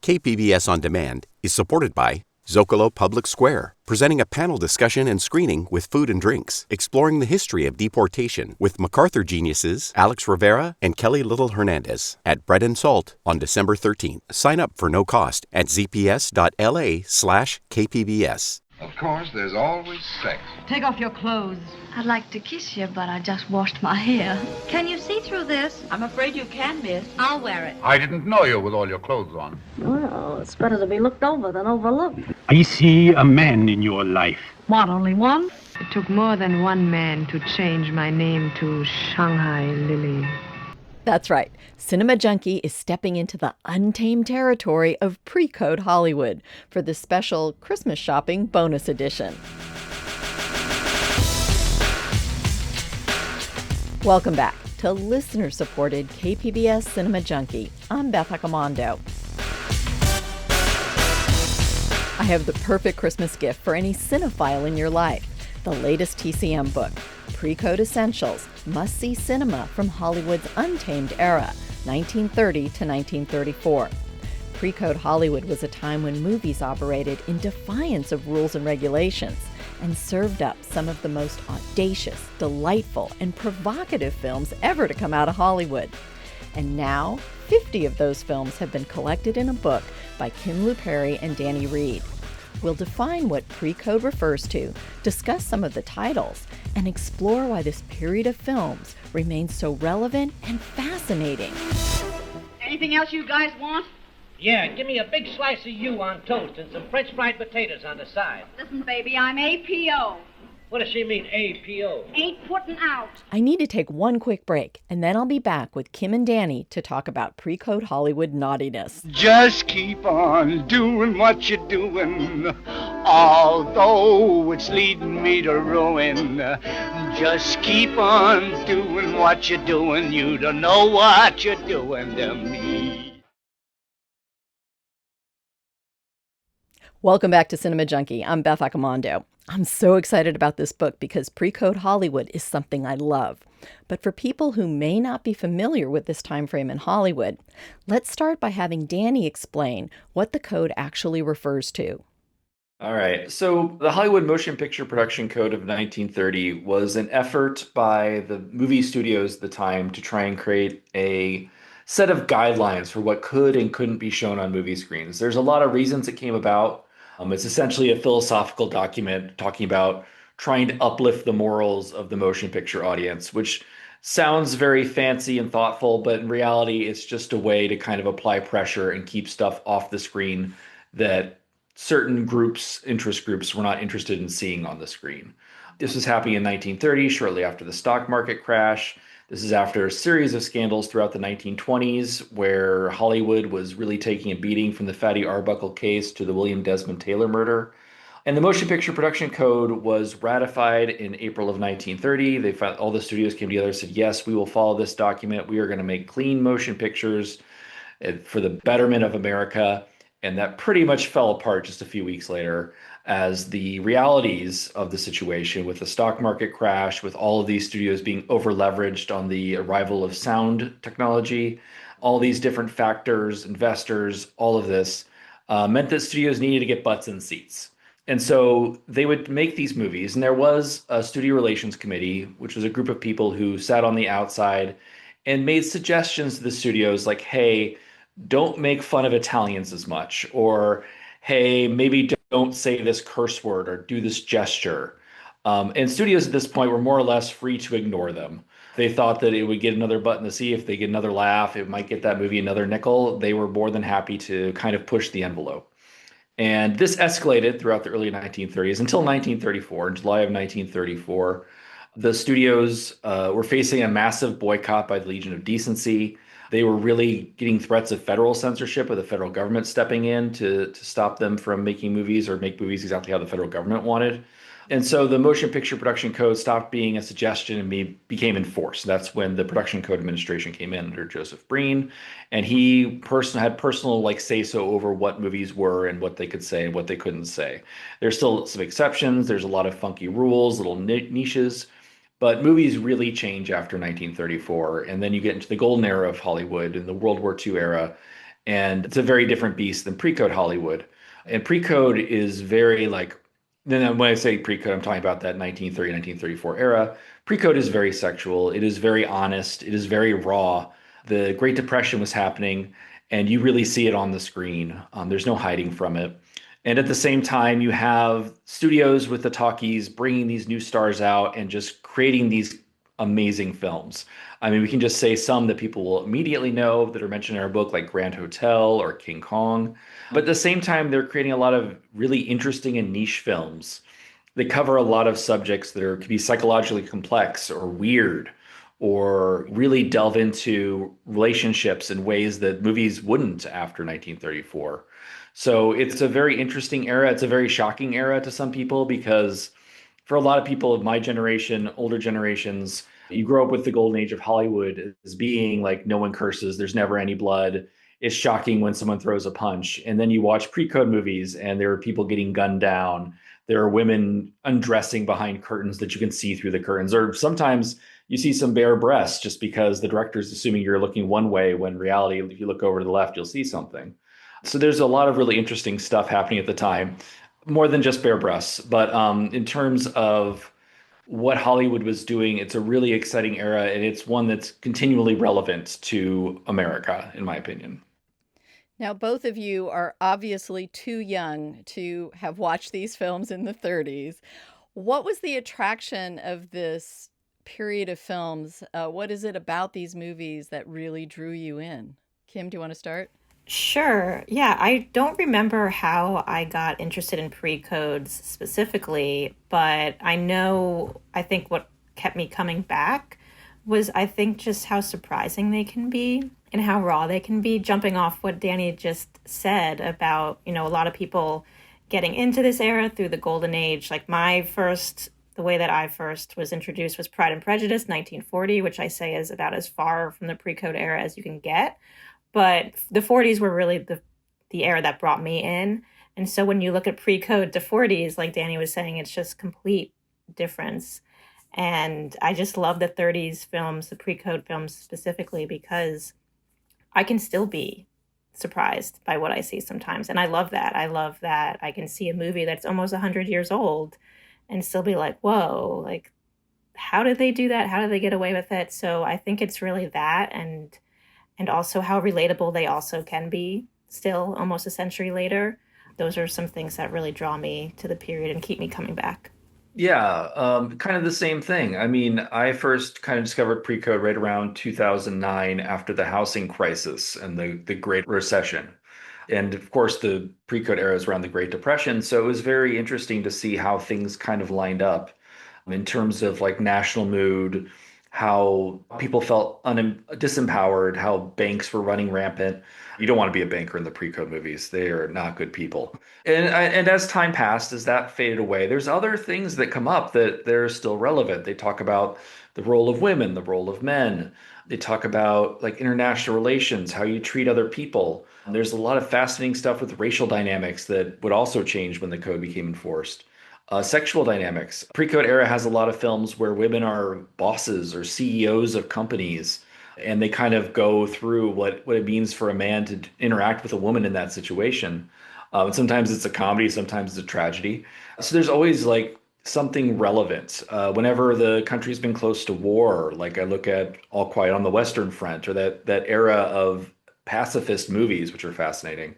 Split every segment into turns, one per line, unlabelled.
KPBS On Demand is supported by Zocalo Public Square, presenting a panel discussion and screening with food and drinks, exploring the history of deportation with MacArthur geniuses Alex Rivera and Kelly Little Hernandez at Bread and Salt on December 13th. Sign up for no cost at zps.la/KPBS.
Of course, there's always sex.
Take off your clothes.
I'd like to kiss you, but I just washed my hair.
Can you see through this?
I'm afraid you can, miss.
I'll wear it.
I didn't know you with all your clothes on.
Well, it's better to be looked over than overlooked.
I see a man in your life.
What, only one?
It took more than one man to change my name to Shanghai Lily.
That's right. Cinema Junkie is stepping into the untamed territory of pre-code Hollywood for the special Christmas shopping bonus edition. Welcome back to listener-supported KPBS Cinema Junkie. I'm Beth Accomando. I have the perfect Christmas gift for any cinephile in your life. The latest TCM book, Pre-Code Essentials, Must-See Cinema from Hollywood's Untamed Era, 1930 to 1934. Pre-code Hollywood was a time when movies operated in defiance of rules and regulations and served up some of the most audacious, delightful, and provocative films ever to come out of Hollywood. And now, 50 of those films have been collected in a book by Kim Luperi and Danny Reid. We'll define what pre-code refers to, discuss some of the titles, and explore why this period of films remains so relevant and fascinating.
Anything else you guys want?
Yeah, give me a big slice of you on toast and some French fried potatoes on the side.
Listen, baby, I'm APO.
What does she mean, APO?
Ain't putting out.
I need to take one quick break, and then I'll be back with Kim and Danny to talk about pre-code Hollywood naughtiness.
Just keep on doing what you're doing, although it's leading me to ruin. Just keep on doing what you're doing. You don't know what you're doing to me.
Welcome back to Cinema Junkie. I'm Beth Accomando. I'm so excited about this book because pre-code Hollywood is something I love. But for people who may not be familiar with this time frame in Hollywood, let's start by having Danny explain what the code actually refers to.
All right. So the Hollywood Motion Picture Production Code of 1930 was an effort by the movie studios at the time to try and create a set of guidelines for what could and couldn't be shown on movie screens. There's a lot of reasons it came about. It's essentially a philosophical document talking about trying to uplift the morals of the motion picture audience, which sounds very fancy and thoughtful, but in reality, it's just a way to kind of apply pressure and keep stuff off the screen that certain groups, interest groups, were not interested in seeing on the screen. This was happening in 1930, shortly after the stock market crash. This is after a series of scandals throughout the 1920s where Hollywood was really taking a beating from the Fatty Arbuckle case to the William Desmond Taylor murder. And the Motion Picture Production Code was ratified in April of 1930. All the studios came together and said, yes, we will follow this document. We are going to make clean motion pictures for the betterment of America. And that pretty much fell apart just a few weeks later as the realities of the situation with the stock market crash, with all of these studios being over-leveraged on the arrival of sound technology, all these different factors, investors, all of this meant that studios needed to get butts in seats. And so they would make these movies, and there was a studio relations committee, which was a group of people who sat on the outside and made suggestions to the studios like, hey, don't make fun of Italians as much, or hey, maybe don't say this curse word or do this gesture. And studios at this point were more or less free to ignore them. They thought that it would get another butt in the seat. If they get another laugh, it might get that movie another nickel. They were more than happy to kind of push the envelope. And this escalated throughout the early 1930s until 1934. In July of 1934, the studios were facing a massive boycott by the Legion of Decency. They were really getting threats of federal censorship, with the federal government stepping in to stop them from making movies or make movies exactly how the federal government wanted. And so the Motion Picture Production Code stopped being a suggestion and became enforced. That's when the Production Code Administration came in under Joseph Breen, and he had personal say-so over what movies were and what they could say and what they couldn't say. There's still some exceptions. There's a lot of funky rules, little niches. But movies really change after 1934, and then you get into the golden era of Hollywood and the World War II era, And it's a very different beast than pre-code Hollywood. And pre-code is very like, then when I say pre-code, I'm talking about that 1930, 1934 era. Pre-code is very sexual. It is very honest. It is very raw. The Great Depression was happening, and you really see it on the screen. There's no hiding from it. And at the same time, you have studios with the talkies bringing these new stars out and just creating these amazing films. I mean, we can just say some that people will immediately know that are mentioned in our book, like Grand Hotel or King Kong. But at the same time, they're creating a lot of really interesting and niche films that cover a lot of subjects that could be psychologically complex or weird, or really delve into relationships in ways that movies wouldn't after 1934. So it's a very interesting era. It's a very shocking era to some people because for a lot of people of my generation, older generations, you grow up with the golden age of Hollywood as being like no one curses, there's never any blood. It's shocking when someone throws a punch. And then you watch pre-code movies and there are people getting gunned down. There are women undressing behind curtains that you can see through the curtains. Or sometimes you see some bare breasts just because the director's assuming you're looking one way when in reality, if you look over to the left, you'll see something. So there's a lot of really interesting stuff happening at the time, more than just bare breasts. But in terms of what Hollywood was doing, it's a really exciting era, and it's one that's continually relevant to America, in my opinion.
Now, both of you are obviously too young to have watched these films in the 30s. What was the attraction of this period of films? What is it about these movies that really drew you in? Kim, do you want to start?
Sure. Yeah, I don't remember how I got interested in pre-codes specifically, but I think what kept me coming back was, I think, just how surprising they can be and how raw they can be, jumping off what Danny just said about, a lot of people getting into this era through the golden age. Like the way that I first was introduced was Pride and Prejudice, 1940, which I say is about as far from the pre-code era as you can get. But the 40s were really the era that brought me in. And so when you look at pre-code to 40s, like Danny was saying, it's just complete difference. And I just love the 30s films, the pre-code films specifically, because I can still be surprised by what I see sometimes. And I love that. I love that I can see a movie that's almost 100 years old and still be like, whoa, like, how did they do that? How did they get away with it? So I think it's really that, and also how relatable they also can be still almost a century later. Those are some things that really draw me to the period and keep me coming back.
Yeah, kind of the same thing. I mean, I first kind of discovered pre-code right around 2009 after the housing crisis and the Great Recession. And of course, the pre-code era is around the Great Depression. So it was very interesting to see how things kind of lined up in terms of like national mood, how people felt disempowered, how banks were running rampant. You don't want to be a banker in the pre-code movies. They are not good people. And as time passed, as that faded away, there's other things that come up that they're still relevant. They talk about the role of women, the role of men. They talk about like international relations, how you treat other people. There's a lot of fascinating stuff with racial dynamics that would also change when the code became enforced. Sexual dynamics. Pre-code era has a lot of films where women are bosses or CEOs of companies, and they kind of go through what it means for a man to interact with a woman in that situation. And sometimes it's a comedy, sometimes it's a tragedy. So there's always like something relevant. Whenever the country's been close to war, like I look at All Quiet on the Western Front, or that era of pacifist movies, which are fascinating.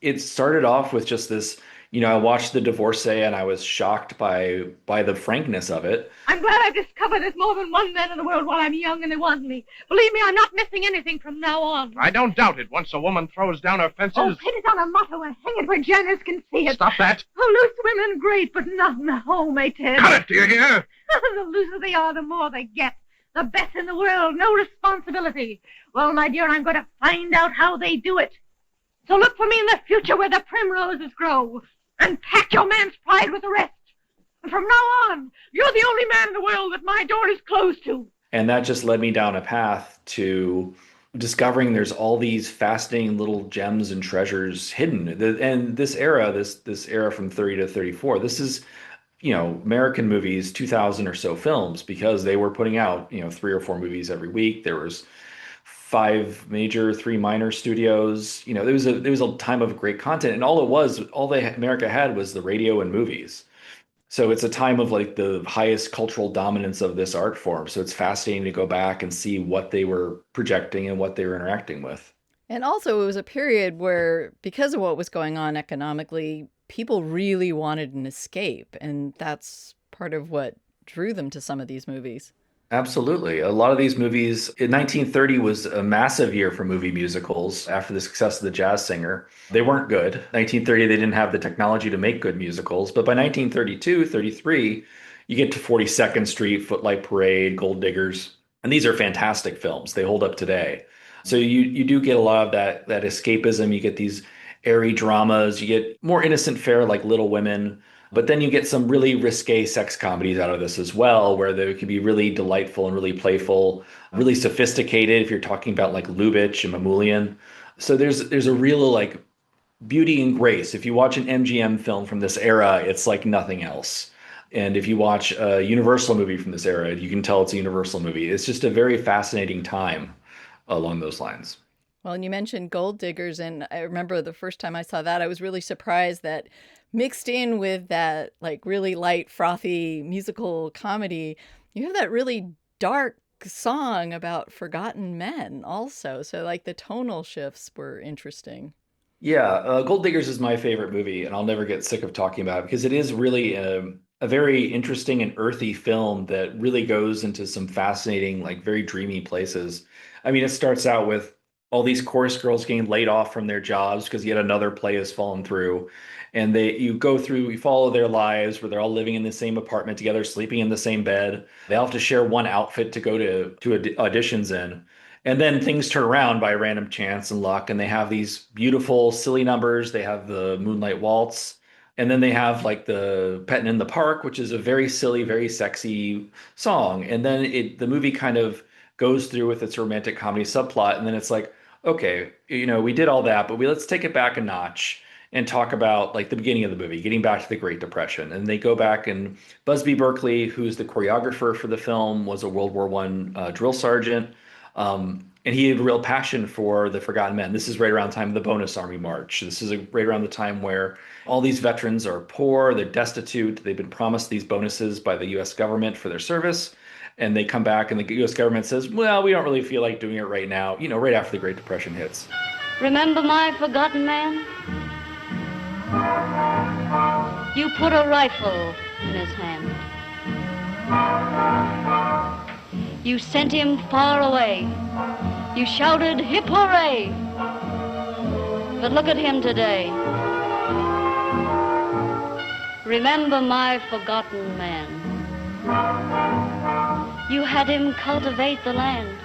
It started off with just this, I watched The Divorcee and I was shocked by the frankness of it.
I'm glad I've discovered there's more than one man in the world while I'm young and they want me. Believe me, I'm not missing anything from now on.
I don't doubt it. Once a woman throws down her fences...
Oh, pin it on a motto and hang it where Janice can see it.
Stop that.
Oh, loose women, great, but not in the home, eh, Ted?
Cut it, do you hear?
The looser they are, the more they get. The best in the world, no responsibility. Well, my dear, I'm going to find out how they do it. So look for me in the future where the primroses grow. And pack your man's pride with the rest. And from now on, you're the only man in the world that my door is closed to.
And that just led me down a path to discovering there's all these fascinating little gems and treasures hidden. And this era, this era from 30 to 34, this is, American movies, 2,000 or so films, because they were putting out, 3 or 4 movies every week. There was 5 major, 3 minor studios. There was a time of great content, and all America had was the radio and movies. So it's a time of like the highest cultural dominance of this art form. So it's fascinating to go back and see what they were projecting and what they were interacting with.
And also, it was a period where, because of what was going on economically, people really wanted an escape. And that's part of what drew them to some of these movies.
Absolutely. A lot of these movies in 1930 was a massive year for movie musicals after the success of The Jazz Singer. They weren't good. 1930, they didn't have the technology to make good musicals. But by 1932, 33, you get to 42nd Street, Footlight Parade, Gold Diggers. And these are fantastic films. They hold up today. So you do get a lot of that escapism. You get these airy dramas. You get more innocent fare like Little Women. But then you get some really risque sex comedies out of this as well, where they can be really delightful and really playful, really sophisticated if you're talking about like Lubitsch and Mamoulian. So there's a real like beauty and grace. If you watch an MGM film from this era, it's like nothing else. And if you watch a Universal movie from this era, you can tell it's a Universal movie. It's just a very fascinating time along those lines.
Well, and you mentioned Gold Diggers, and I remember the first time I saw that, I was really surprised that mixed in with that like really light, frothy musical comedy, you have that really dark song about forgotten men also. So like the tonal shifts were interesting.
Yeah, Gold Diggers is my favorite movie, and I'll never get sick of talking about it because it is really a very interesting and earthy film that really goes into some fascinating, like very dreamy places. I mean, it starts out with all these chorus girls getting laid off from their jobs because yet another play has fallen through. And you follow their lives where they're all living in the same apartment together, sleeping in the same bed. They all have to share one outfit to go to auditions in. And then things turn around by random chance and luck, and they have these beautiful, silly numbers. They have the Moonlight Waltz, and then they have like the Pettin' in the Park, which is a very silly, very sexy song. And then the movie kind of goes through with its romantic comedy subplot, and then it's like, okay, we did all that, but let's take it back a notch and talk about like the beginning of the movie, getting back to the Great Depression. And they go back, and Busby Berkeley, who's the choreographer for the film, was a World War I drill sergeant. And he had a real passion for the forgotten men. This is right around the time of the Bonus Army March. This is right around the time where all these veterans are poor, they're destitute, they've been promised these bonuses by the U.S. government for their service. And they come back and the U.S. government says, well, we don't really feel like doing it right now, right after the Great Depression hits.
Remember my forgotten man? You put a rifle in his hand. You sent him far away. You shouted, hip hooray! But look at him today. Remember my forgotten man. You had him cultivate the land.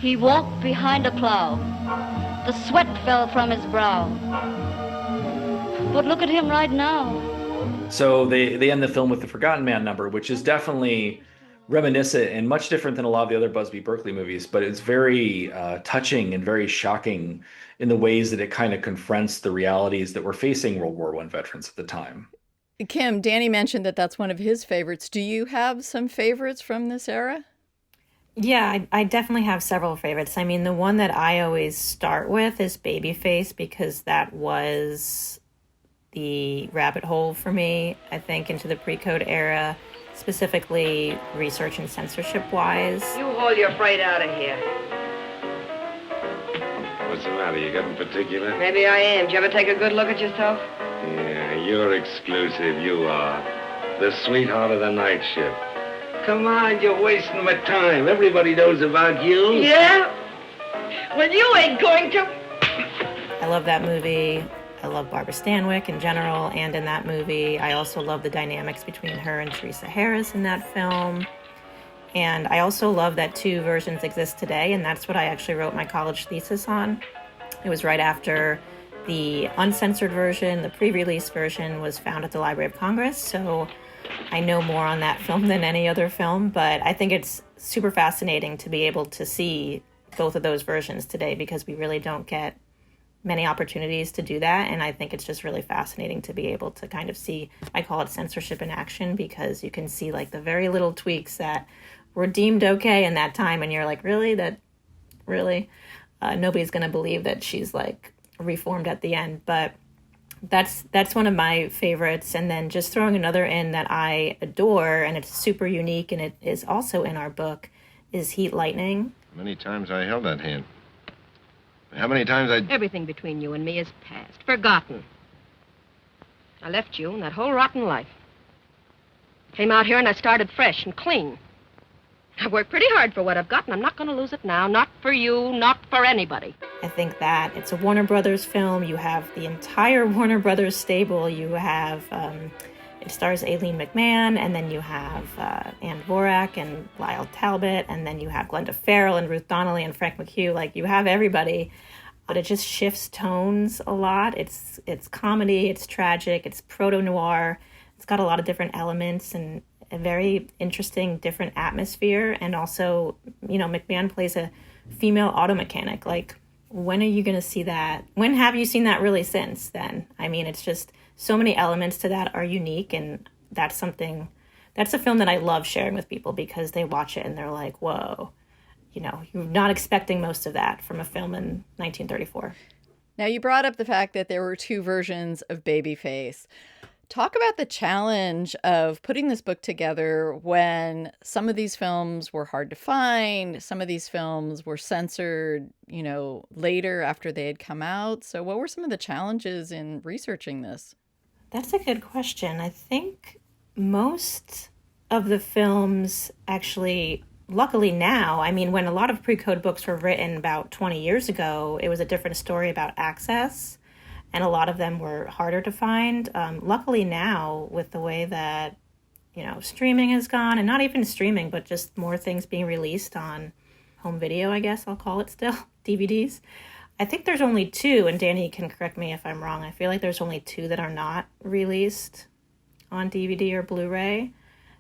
He walked behind a plow. The sweat fell from his brow. But look at him right now.
So they end the film with the Forgotten Man number, which is definitely reminiscent and much different than a lot of the other Busby Berkeley movies, but it's very touching and very shocking in the ways that it kind of confronts the realities that were facing World War I veterans at the time.
Kim, Danny mentioned that that's one of his favorites. Do you have some favorites from this era?
Yeah, I definitely have several favorites. I mean, the one that I always start with is Babyface, because that was the rabbit hole for me, I think, into the pre-code era, specifically research and censorship-wise.
You haul your freight out of here.
What's the matter? You getting particular?
Maybe I am. Did you ever take a good look at yourself?
Yeah, you're exclusive, you are. The sweetheart of the night shift. Come on, you're wasting my time. Everybody knows about you.
Yeah? Well, you ain't going to.
I love that movie. I love Barbara Stanwyck in general, and in that movie. I also love the dynamics between her and Teresa Harris in that film. And I also love that 2 versions exist today, and that's what I actually wrote my college thesis on. It was right after the uncensored version, the pre-release version, was found at the Library of Congress, so I know more on that film than any other film, but I think it's super fascinating to be able to see both of those versions today, because we really don't get many opportunities to do that. And I think it's just really fascinating to be able to kind of see, I call it censorship in action, because you can see like the very little tweaks that were deemed okay in that time, and you're like, really? Nobody's going to believe that she's like reformed at the end. But that's one of my favorites. And then just throwing another in that I adore, and it's super unique, and it is also in our book, is Heat Lightning.
Many times I held that hand. How many times I...
Everything between you and me is past, forgotten. I left you and that whole rotten life. Came out here and I started fresh and clean. I've worked pretty hard for what I've got, and I'm not going to lose it now. Not for you, not for anybody.
I think that it's a Warner Brothers film. You have the entire Warner Brothers stable. You have, it stars Aileen McMahon, and then you have Ann Vorak and Lyle Talbot, and then you have Glenda Farrell and Ruth Donnelly and Frank McHugh. Like, you have everybody, but it just shifts tones a lot. It's comedy, it's tragic, it's proto-noir. It's got a lot of different elements and a very interesting, different atmosphere. And also, you know, McMahon plays a female auto mechanic. Like, when are you going to see that? When have you seen that really since then? I mean, it's just so many elements to that are unique. And that's a film that I love sharing with people, because they watch it and they're like, whoa, you know, you're not expecting most of that from a film in 1934.
Now, you brought up the fact that there were two versions of Babyface. Talk about the challenge of putting this book together when some of these films were hard to find. Some of these films were censored, you know, later after they had come out. So what were some of the challenges in researching this?
That's a good question. I think most of the films actually, luckily now, I mean, when a lot of pre-code books were written about 20 years ago, it was a different story about access. And a lot of them were harder to find. Luckily now, with the way that, you know, streaming has gone, and not even streaming, but just more things being released on home video, I guess I'll call it still, DVDs. I think there's only two, and Danny can correct me if I'm wrong. I feel like there's only two that are not released on DVD or Blu-ray.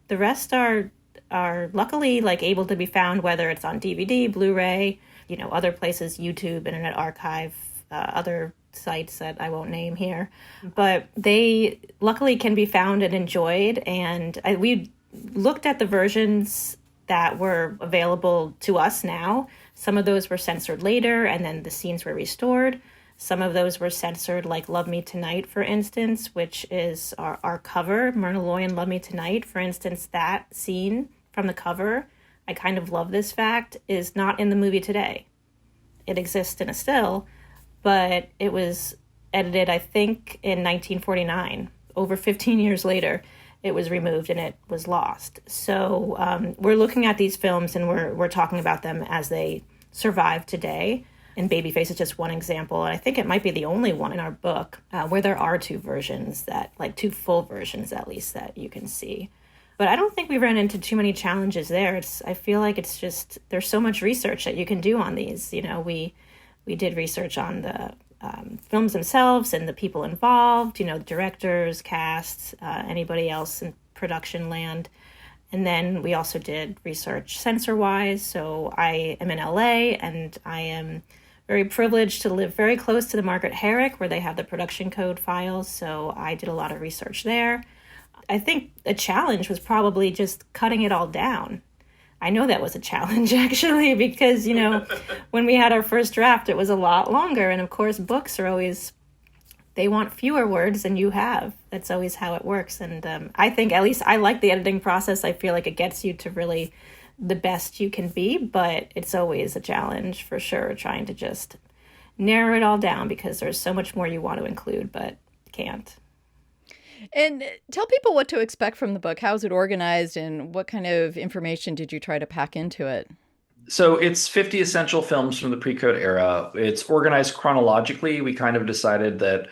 The rest are luckily like able to be found, whether it's on DVD, Blu-ray, you know, other places, YouTube, Internet Archive, other sites that I won't name here, but they luckily can be found and enjoyed. And we looked at the versions that were available to us now. Some of those were censored later, and then the scenes were restored. Some of those were censored, like Love Me Tonight, for instance, which is our cover, Myrna Loy and Love Me Tonight. For instance, that scene from the cover, I kind of love this fact, is not in the movie today. It exists in a still, but it was edited, I think, in 1949. Over 15 years later, it was removed and it was lost. So we're looking at these films and we're talking about them as they survive today. And Babyface is just one example. And I think it might be the only one in our book where there are two versions, that, like two full versions at least, that you can see. But I don't think we ran into too many challenges there. I feel like it's just, there's so much research that you can do on these. You know, we did research on the films themselves and the people involved, you know, directors, casts, anybody else in production land. And then we also did research censor-wise. So I am in LA, and I am very privileged to live very close to the Margaret Herrick, where they have the production code files. So I did a lot of research there. I think a challenge was probably just cutting it all down. I know that was a challenge, actually, because, you know, when we had our first draft, it was a lot longer. And of course, books are always, they want fewer words than you have. That's always how it works. And I think, at least I like the editing process. I feel like it gets you to really the best you can be, but it's always a challenge for sure, trying to just narrow it all down, because there's so much more you want to include, but can't.
And tell people what to expect from the book. How is it organized, and what kind of information did you try to pack into it?
So it's 50 essential films from the pre-code era. It's organized chronologically. We kind of decided that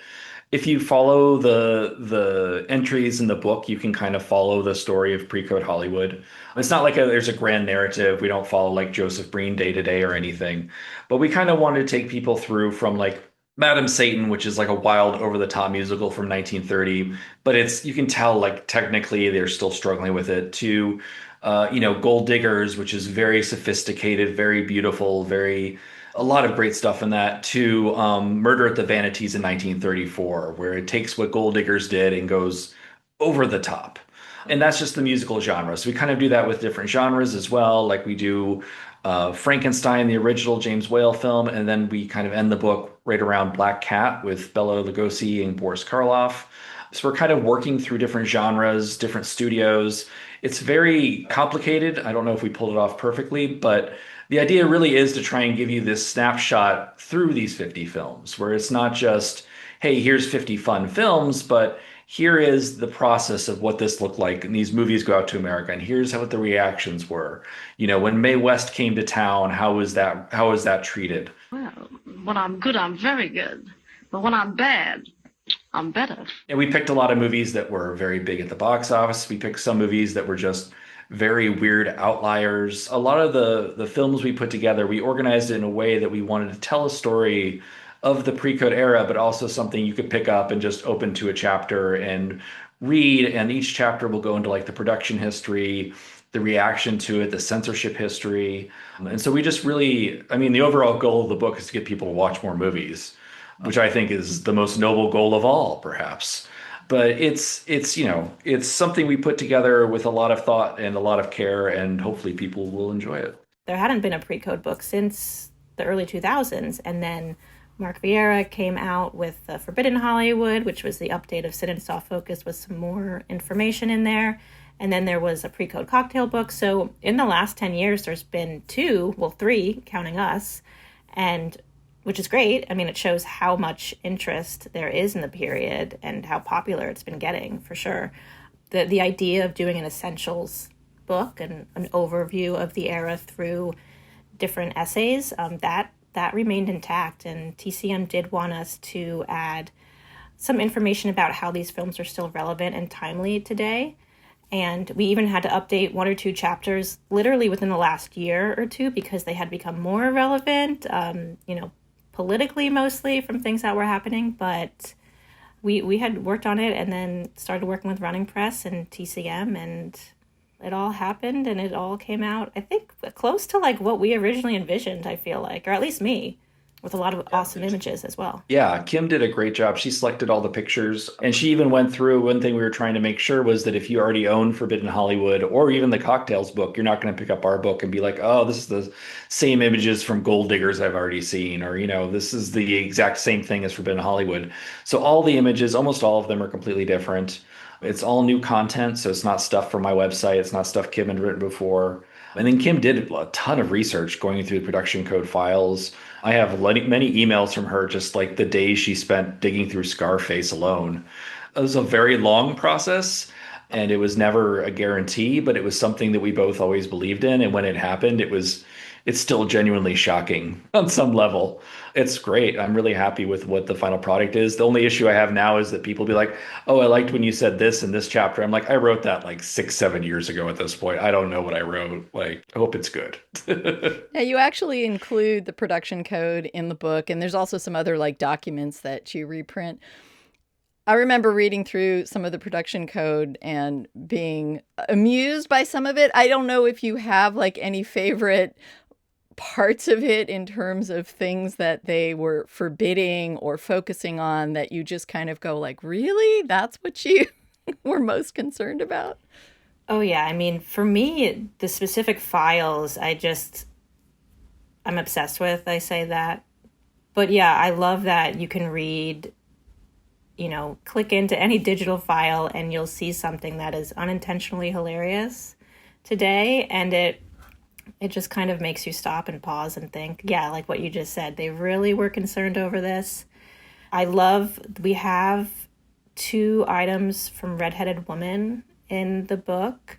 if you follow the entries in the book, you can kind of follow the story of pre-code Hollywood. It's not like there's a grand narrative. We don't follow like Joseph Breen day to day or anything. But we kind of wanted to take people through from like Madam Satan, which is like a wild over-the-top musical from 1930, but you can tell like technically they're still struggling with it, to Gold Diggers, which is very sophisticated, very beautiful, a lot of great stuff in that, to Murder at the Vanities in 1934, where it takes what Gold Diggers did and goes over the top. And that's just the musical genre. So we kind of do that with different genres as well. Like we do Frankenstein, the original James Whale film, and then we kind of end the book right around Black Cat with Bela Lugosi and Boris Karloff. So we're kind of working through different genres, different studios. It's very complicated. I don't know if we pulled it off perfectly, but the idea really is to try and give you this snapshot through these 50 films, where it's not just, hey, here's 50 fun films, but here is the process of what this looked like. And these movies go out to America, and here's what the reactions were. You know, when Mae West came to town, how was that treated?
Well, when I'm good, I'm very good. But when I'm bad, I'm better.
And we picked a lot of movies that were very big at the box office. We picked some movies that were just very weird outliers. A lot of the films we put together, we organized it in a way that we wanted to tell a story of the pre-code era, but also something you could pick up and just open to a chapter and read. And each chapter will go into like the production history, the reaction to it, the censorship history. And so we just really, I mean, the overall goal of the book is to get people to watch more movies, which I think is the most noble goal of all, perhaps. But it's you know, it's something we put together with a lot of thought and a lot of care, and hopefully people will enjoy it.
There hadn't been a pre-code book since the early 2000s, and then Mark Vieira came out with Forbidden Hollywood, which was the update of Sit and Soft Focus with some more information in there. And then there was a pre-code cocktail book. So in the last 10 years, there's been three, counting us, and which is great. I mean, it shows how much interest there is in the period and how popular it's been getting, for sure. The idea of doing an essentials book and an overview of the era through different essays, that remained intact. And TCM did want us to add some information about how these films are still relevant and timely today. And we even had to update one or two chapters literally within the last year or two because they had become more relevant, politically mostly from things that were happening. But we had worked on it and then started working with Running Press and TCM, and it all happened and it all came out, I think, close to like what we originally envisioned, I feel like, or at least me, with a lot of awesome images as well.
Yeah, Kim did a great job. She selected all the pictures, and she even went through, one thing we were trying to make sure was that if you already own Forbidden Hollywood or even the Cocktails book, you're not going to pick up our book and be like, oh, this is the same images from Gold Diggers I've already seen, or, this is the exact same thing as Forbidden Hollywood. So all the images, almost all of them, are completely different. It's all new content, so it's not stuff from my website. It's not stuff Kim had written before. And then Kim did a ton of research going through the production code files. I have many emails from her, just like the days she spent digging through Scarface alone. It was a very long process, and it was never a guarantee, but it was something that we both always believed in. And when it happened, it's still genuinely shocking on some level. It's great. I'm really happy with what the final product is. The only issue I have now is that people be like, oh, I liked when you said this in this chapter. I'm like, I wrote that like 6-7 years ago at this point. I don't know what I wrote. Like, I hope it's good.
Yeah, you actually include the production code in the book, and there's also some other like documents that you reprint. I remember reading through some of the production code and being amused by some of it. I don't know if you have like any favorite parts of it in terms of things that they were forbidding or focusing on that you just kind of go like, really? That's what you were most concerned about?
Oh, yeah. I mean, for me, the specific files, I'm obsessed with. I say that. But yeah, I love that you can read, click into any digital file and you'll see something that is unintentionally hilarious today. And it just kind of makes you stop and pause and think, yeah, like what you just said, they really were concerned over this. We have 2 items from Redheaded Woman in the book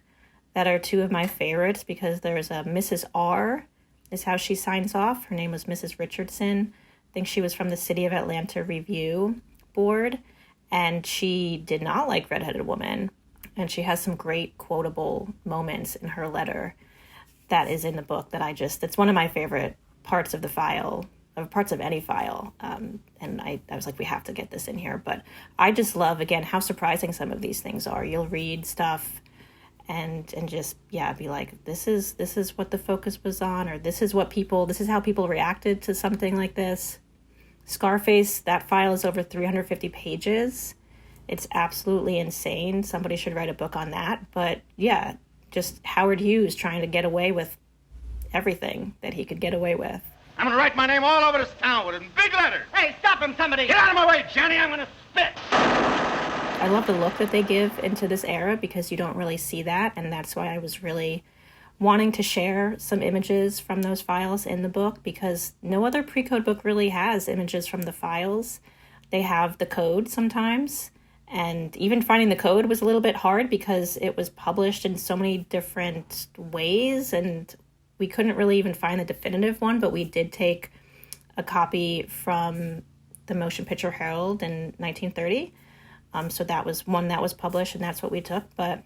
that are 2 of my favorites because there's a Mrs. R is how she signs off. Her name was Mrs. Richardson. I think she was from the City of Atlanta Review Board, and she did not like Redheaded Woman. And she has some great quotable moments in her letter that is in the book that's one of my favorite parts of the file, of parts of any file. And I was like, we have to get this in here. But I just love, again, how surprising some of these things are. You'll read stuff and just, be like, this is what the focus was on, or this is how people reacted to something like this. Scarface, that file is over 350 pages. It's absolutely insane. Somebody should write a book on that. But yeah, just Howard Hughes trying to get away with everything that he could get away with.
I'm gonna write my name all over this town with it in big letters.
Hey, stop him, somebody!
Get out of my way, Johnny! I'm gonna spit!
I love the look that they give into this era because you don't really see that, and that's why I was really wanting to share some images from those files in the book, because no other pre-code book really has images from the files. They have the code sometimes, and even finding the code was a little bit hard because it was published in so many different ways, and we couldn't really even find the definitive one, but we did take a copy from the Motion Picture Herald in 1930. So that was one that was published, and that's what we took. But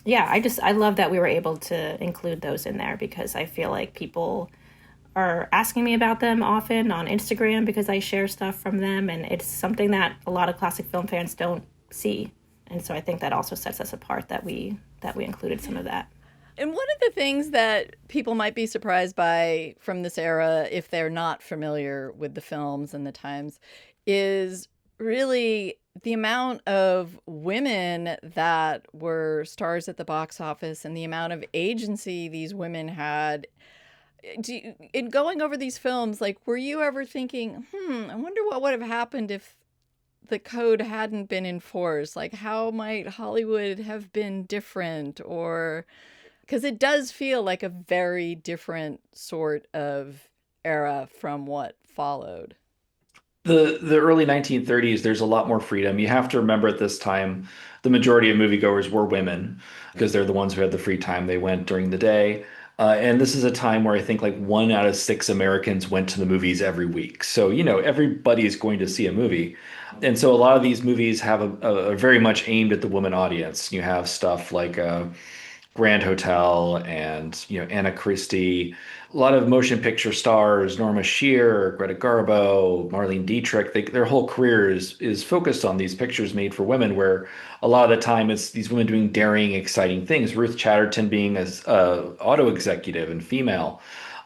yeah, I love that we were able to include those in there because I feel like people are asking me about them often on Instagram because I share stuff from them, and it's something that a lot of classic film fans don't see. And so I think that also sets us apart that we included some of that.
And one of the things that people might be surprised by from this era, if they're not familiar with the films and the times, is really the amount of women that were stars at the box office and the amount of agency these women had. In going over these films, like, were you ever thinking, I wonder what would have happened if the code hadn't been enforced? Like, how might Hollywood have been different? Or because it does feel like a very different sort of era from what followed.
The early 1930s, there's a lot more freedom. You have to remember at this time, the majority of moviegoers were women because they're the ones who had the free time. They went during the day. And this is a time where I think like 1 out of 6 Americans went to the movies every week. So, everybody is going to see a movie. And so a lot of these movies have a very much aimed at the woman audience. You have stuff like Grand Hotel and, Anna Christie, a lot of motion picture stars, Norma Shear, Greta Garbo, Marlene Dietrich. Their whole career is focused on these pictures made for women, where a lot of the time it's these women doing daring, exciting things. Ruth Chatterton being an auto executive and female.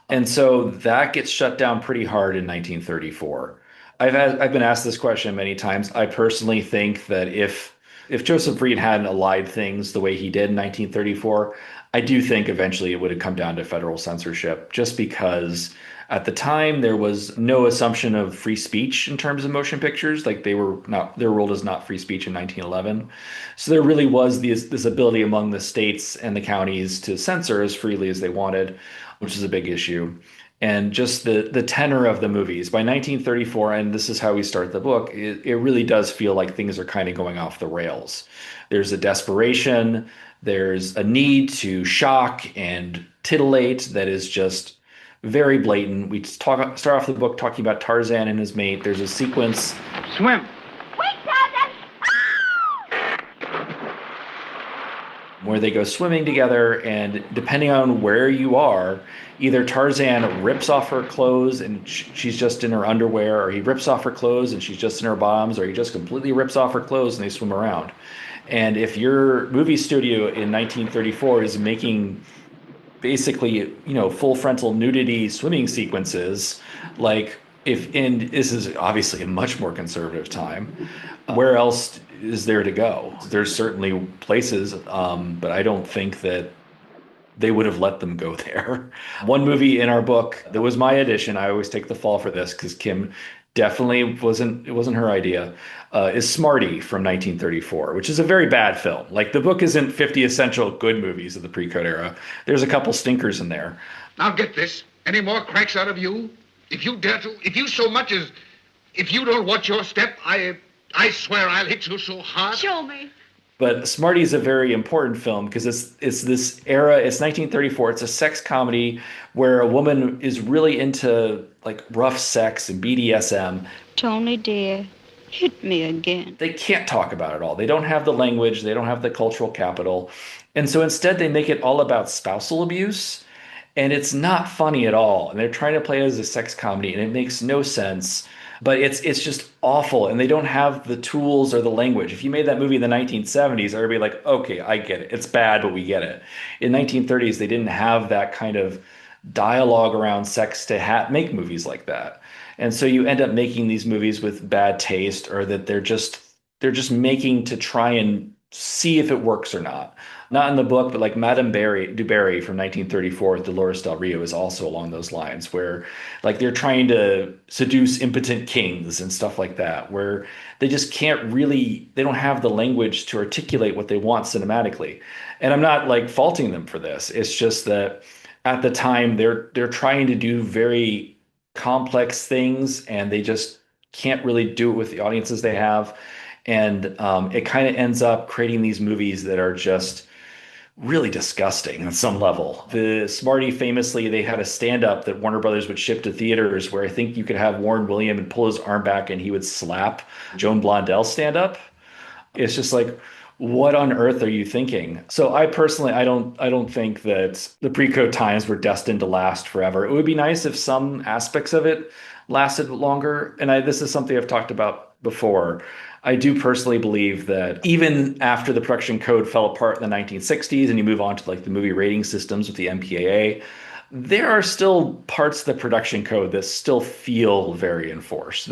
And so that gets shut down pretty hard in 1934. I've been asked this question many times. I personally think that if Joseph Reid hadn't allied things the way he did in 1934, I do think eventually it would have come down to federal censorship, just because at the time there was no assumption of free speech in terms of motion pictures. Like they were not, their rule is not free speech in 1911. So there really was this ability among the states and the counties to censor as freely as they wanted, which is a big issue. And just the tenor of the movies. By 1934, and this is how we start the book, it really does feel like things are kind of going off the rails. There's a desperation, there's a need to shock and titillate that is just very blatant. We start off the book talking about Tarzan and his mate. There's a sequence.
Swim.
Where they go swimming together, and depending on where you are, either Tarzan rips off her clothes and she's just in her underwear, or he rips off her clothes and she's just in her bottoms, or he just completely rips off her clothes and they swim around. And if your movie studio in 1934 is making basically, full frontal nudity swimming sequences, and this is obviously a much more conservative time, where else is there to go? There's certainly places, but I don't think that they would have let them go there. One movie in our book that was my addition, I always take the fall for this because Kim definitely it wasn't her idea, is Smarty from 1934, which is a very bad film. Like, the book isn't 50 essential good movies of the pre-code era. There's a couple stinkers in there.
Now get this. Any more cracks out of you? If you dare to, if you so much as, if you don't watch your step, I swear I'll hit you so hard.
Show me.
But Smarty is a very important film because it's this era. It's 1934. It's a sex comedy where a woman is really into like rough sex and BDSM.
Tony, dear, hit me again.
They can't talk about it all. They don't have the language. They don't have the cultural capital. And so instead they make it all about spousal abuse. And it's not funny at all. And they're trying to play it as a sex comedy, and it makes no sense. But it's just awful, and they don't have the tools or the language. If you made that movie in the 1970s, everybody would be like, okay, I get it. It's bad, but we get it. In 1930s, they didn't have that kind of dialogue around sex to make movies like that. And so you end up making these movies with bad taste, or that they're just they're just making to try and see if it works or not. Not in the book, but like Madame du Barry from 1934 with Dolores Del Rio is also along those lines, where like they're trying to seduce impotent kings and stuff like that, where they just can't really, they don't have the language to articulate what they want cinematically. And I'm not like faulting them for this. It's just that at the time they're trying to do very complex things, and they just can't really do it with the audiences they have. And it kind of ends up creating these movies that are just really disgusting on some level. The Smarty famously, they had a stand-up that Warner Brothers would ship to theaters where I think you could have Warren William and pull his arm back and he would slap Joan Blondell stand-up. It's just like, what on earth are you thinking? So I personally, I don't think that the pre-code times were destined to last forever. It would be nice if some aspects of it lasted longer. And this is something I've talked about before. I do personally believe that even after the production code fell apart in the 1960s and you move on to like the movie rating systems with the MPAA, there are still parts of the production code that still feel very enforced.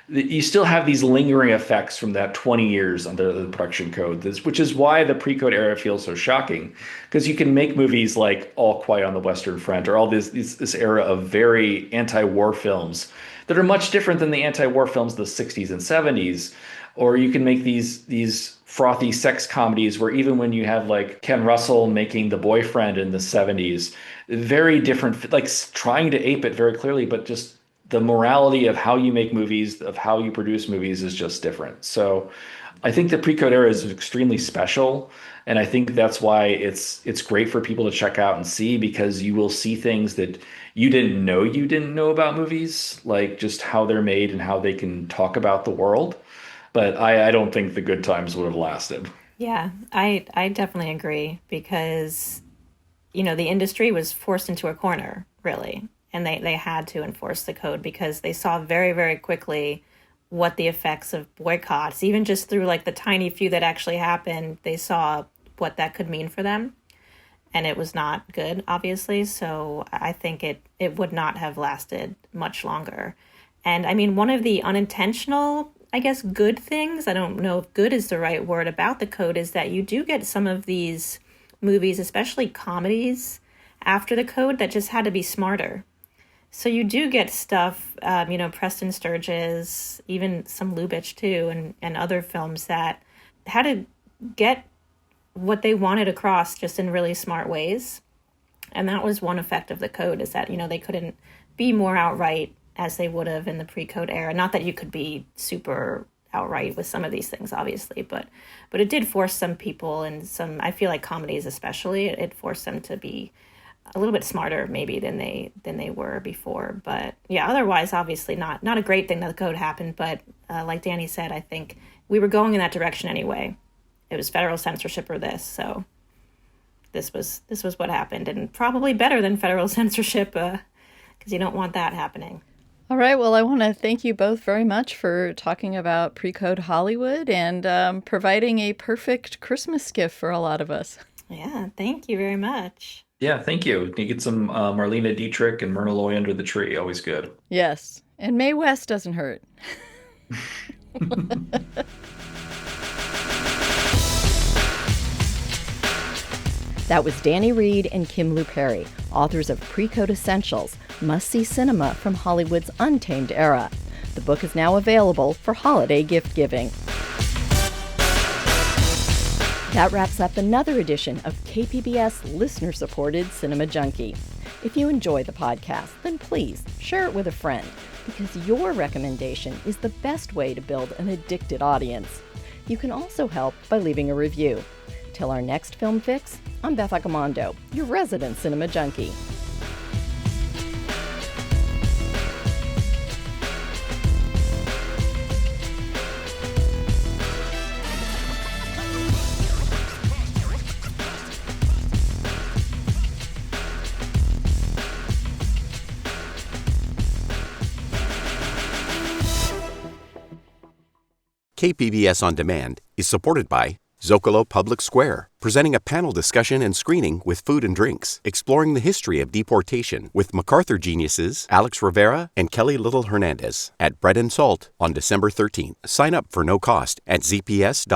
You still have these lingering effects from that 20 years under the production code, which is why the pre-code era feels so shocking, because you can make movies like All Quiet on the Western Front or all this era of very anti-war films that are much different than the anti-war films of the 60s and 70s. Or you can make these frothy sex comedies where even when you have like Ken Russell making The Boyfriend in the 70s, very different, like trying to ape it very clearly, but just the morality of how you make movies, of how you produce movies is just different. So I think the pre-code era is extremely special. And I think that's why it's great for people to check out and see, because you will see things that you didn't know about movies, like just how they're made and how they can talk about the world. But I don't think the good times would have lasted.
Yeah, I definitely agree, because, the industry was forced into a corner, really. And they had to enforce the code because they saw very, very quickly what the effects of boycotts, even just through like the tiny few that actually happened, they saw what that could mean for them. And it was not good, obviously. So I think it would not have lasted much longer. And I mean, one of the unintentional, I guess, good things, I don't know if good is the right word, about the code is that you do get some of these movies, especially comedies, after the code that just had to be smarter. So you do get stuff, Preston Sturges, even some Lubitsch too, and other films that had to get what they wanted across just in really smart ways. And that was one effect of the code, is that, they couldn't be more outright as they would have in the pre-code era. Not that you could be super outright with some of these things, obviously, but it did force some people, and some, I feel like comedies especially, it forced them to be a little bit smarter maybe than they were before. But yeah, otherwise, obviously not a great thing that the code happened. But like Danny said, I think we were going in that direction anyway. It was federal censorship or this. So this was what happened, and probably better than federal censorship, because you don't want that happening.
All right. Well, I want to thank you both very much for talking about pre-code Hollywood and providing a perfect Christmas gift for a lot of us.
Yeah, thank you very much.
Yeah, thank you. You get some Marlene Dietrich and Myrna Loy under the tree. Always good.
Yes. And Mae West doesn't hurt. That was Danny Reid and Kim Luperi, authors of Pre-Code Essentials, Must-See Cinema from Hollywood's Untamed Era. The book is now available for holiday gift giving. That wraps up another edition of KPBS listener-supported Cinema Junkie. If you enjoy the podcast, then please share it with a friend, because your recommendation is the best way to build an addicted audience. You can also help by leaving a review. Till our next Film Fix, I'm Beth Accomando, your resident Cinema Junkie.
KPBS On Demand is supported by Zocalo Public Square, presenting a panel discussion and screening with food and drinks, exploring the history of deportation with MacArthur geniuses Alex Rivera and Kelly Little Hernandez at Bread and Salt on December 13th. Sign up for no cost at zps.la/KPBS.